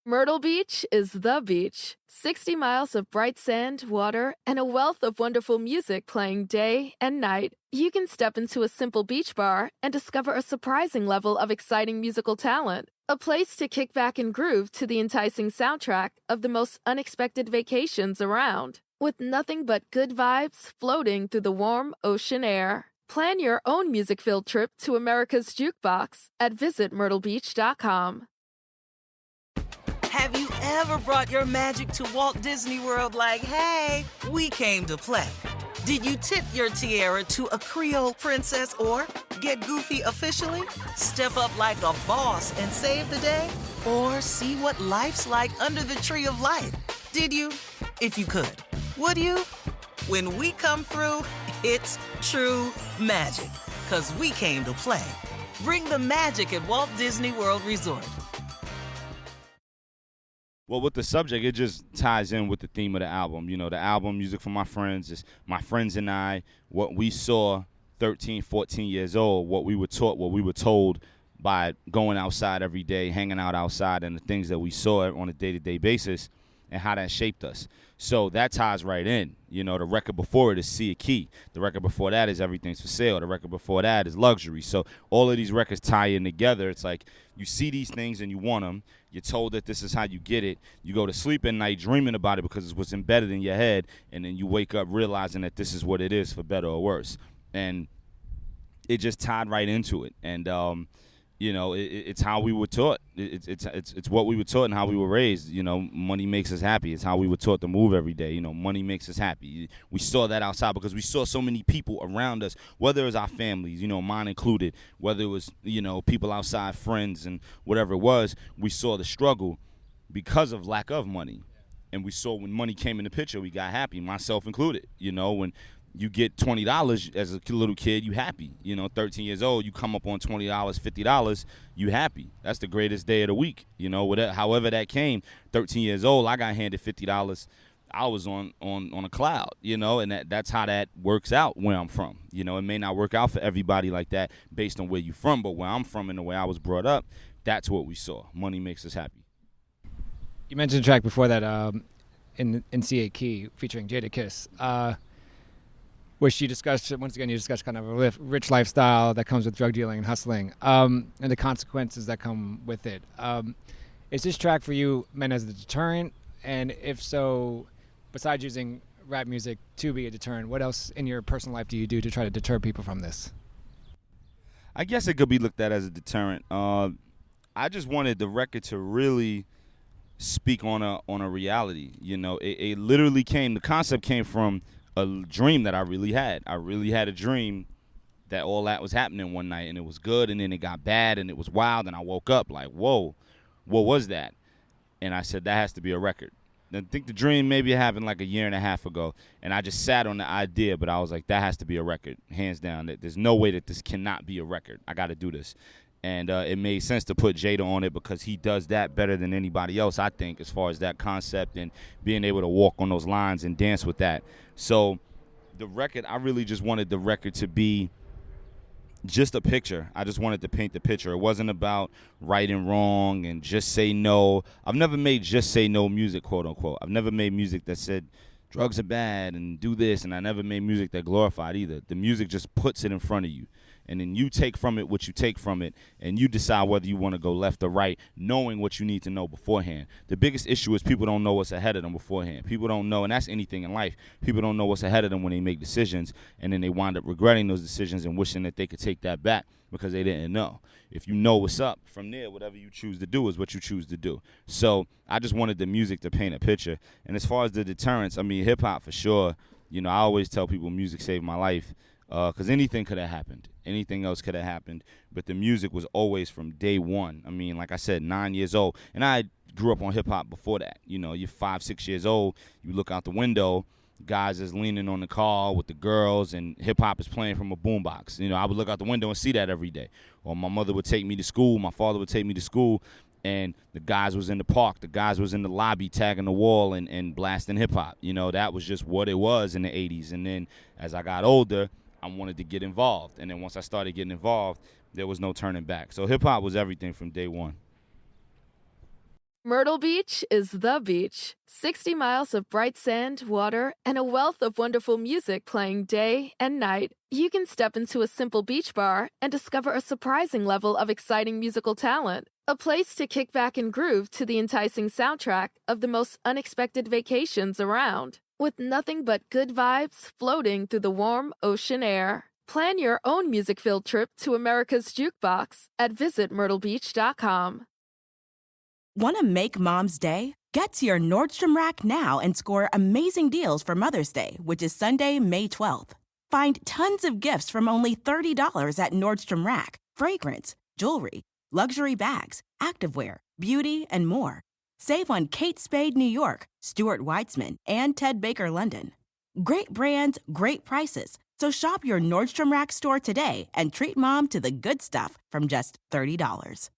Myrtle Beach is the beach. 60 miles of bright sand, water, and a wealth of wonderful music playing day and night. You can step into a simple beach bar and discover a surprising level of exciting musical talent. A place to kick back and groove to the enticing soundtrack of the most unexpected vacations around. With nothing but good vibes floating through the warm ocean air. Plan your own music-filled trip to America's Jukebox at visitmyrtlebeach.com. Have you ever brought your magic to Walt Disney World like, hey, we came to play? Did you tip your tiara to a Creole princess or get goofy officially? Step up like a boss and save the day? Or see what life's like under the tree of life? Did you? If you could. Would you? When we come through, it's true magic. 'Cause we came to play. Bring the magic at Walt Disney World Resort. Well, with the subject, it just ties in with the theme of the album. You know, the album, Music for My Friends, is my friends and I, what we saw 13, 14 years old, what we were taught, what we were told by going outside every day, hanging out outside, and the things that we saw on a day-to-day basis and how that shaped us. So that ties right in. You know, the record before it is See a Key. The record before that is Everything's for Sale. The record before that is Luxury. So all of these records tie in together. It's like you see these things and you want them. You're told that this is how you get it. You go to sleep at night dreaming about it because it's what's embedded in your head, and then you wake up realizing that this is what it is, for better or worse. And it just tied right into it. And you know, it's how we were taught. It's what we were taught and how we were raised. You know, money makes us happy. It's how we were taught to move every day. You know, money makes us happy. We saw that outside because we saw so many people around us, whether it was our families, you know, mine included, whether it was, you know, people outside, friends, and whatever it was. We saw the struggle because of lack of money. And we saw when money came in the picture, we got happy, myself included. You know, when you get $20 as a little kid, you happy. You know, 13 years old, you come up on $20, $50, you happy. That's the greatest day of the week. You know, whatever, however that came. 13 years old, I got handed $50. I was on a cloud, you know, and that's how that works out where I'm from. You know, it may not work out for everybody like that based on where you're from, but where I'm from and the way I was brought up, that's what we saw. Money makes us happy. You mentioned a track before that in C.A. Key featuring Jadakiss. Which you discussed, once again, you discussed kind of a rich lifestyle that comes with drug dealing and hustling, and the consequences that come with it. Is this track for you meant as a deterrent? And if so, besides using rap music to be a deterrent, what else in your personal life do you do to try to deter people from this? I guess it could be looked at as a deterrent. I just wanted the record to really speak on a reality. You know, it literally the concept came from a dream that I really had. I really had a dream that all that was happening one night, and it was good, and then it got bad, and it was wild, and I woke up like, whoa, what was that? And I said, that has to be a record. I think the dream maybe happened like a year and a half ago, and I just sat on the idea, but I was like, that has to be a record, hands down. There's no way that this cannot be a record. I got to do this. And it made sense to put Jada on it because he does that better than anybody else, I think, as far as that concept and being able to walk on those lines and dance with that. So the record, I really just wanted the record to be just a picture. I just wanted to paint the picture. It wasn't about right and wrong and just say no. I've never made just say no music, quote unquote. I've never made music that said drugs are bad and do this, and I never made music that glorified either. The music just puts it in front of you. And then you take from it what you take from it, and you decide whether you want to go left or right, knowing what you need to know beforehand. The biggest issue is people don't know what's ahead of them beforehand. People don't know, and that's anything in life. People don't know what's ahead of them when they make decisions, and then they wind up regretting those decisions and wishing that they could take that back because they didn't know. If you know what's up, from there, whatever you choose to do is what you choose to do. So I just wanted the music to paint a picture. And as far as the deterrence, I mean, hip-hop for sure. You know, I always tell people music saved my life because anything could have happened. Anything else could have happened, but the music was always from day one. I mean, like I said, 9 years old, and I grew up on hip-hop before that. You know, you're 5, 6 years old, you look out the window, guys is leaning on the car with the girls, and hip-hop is playing from a boombox. You know, I would look out the window and see that every day. Or my mother would take me to school, my father would take me to school, and the guys was in the park, the guys was in the lobby tagging the wall and blasting hip-hop. You know, that was just what it was in the 80s. And then as I got older, I wanted to get involved. And then once I started getting involved, there was no turning back. So hip-hop was everything from day one. Myrtle Beach is the beach. 60 miles of bright sand, water, and a wealth of wonderful music playing day and night. You can step into a simple beach bar and discover a surprising level of exciting musical talent. A place to kick back and groove to the enticing soundtrack of the most unexpected vacations around. With nothing but good vibes floating through the warm ocean air. Plan your own music-filled trip to America's Jukebox at visitmyrtlebeach.com. Want to make Mom's Day? Get to your Nordstrom Rack now and score amazing deals for Mother's Day, which is Sunday, May 12th. Find tons of gifts from only $30 at Nordstrom Rack. Fragrance, jewelry, luxury bags, activewear, beauty, and more. Save on Kate Spade New York, Stuart Weitzman, and Ted Baker London. Great brands, great prices. So shop your Nordstrom Rack store today and treat Mom to the good stuff from just $30.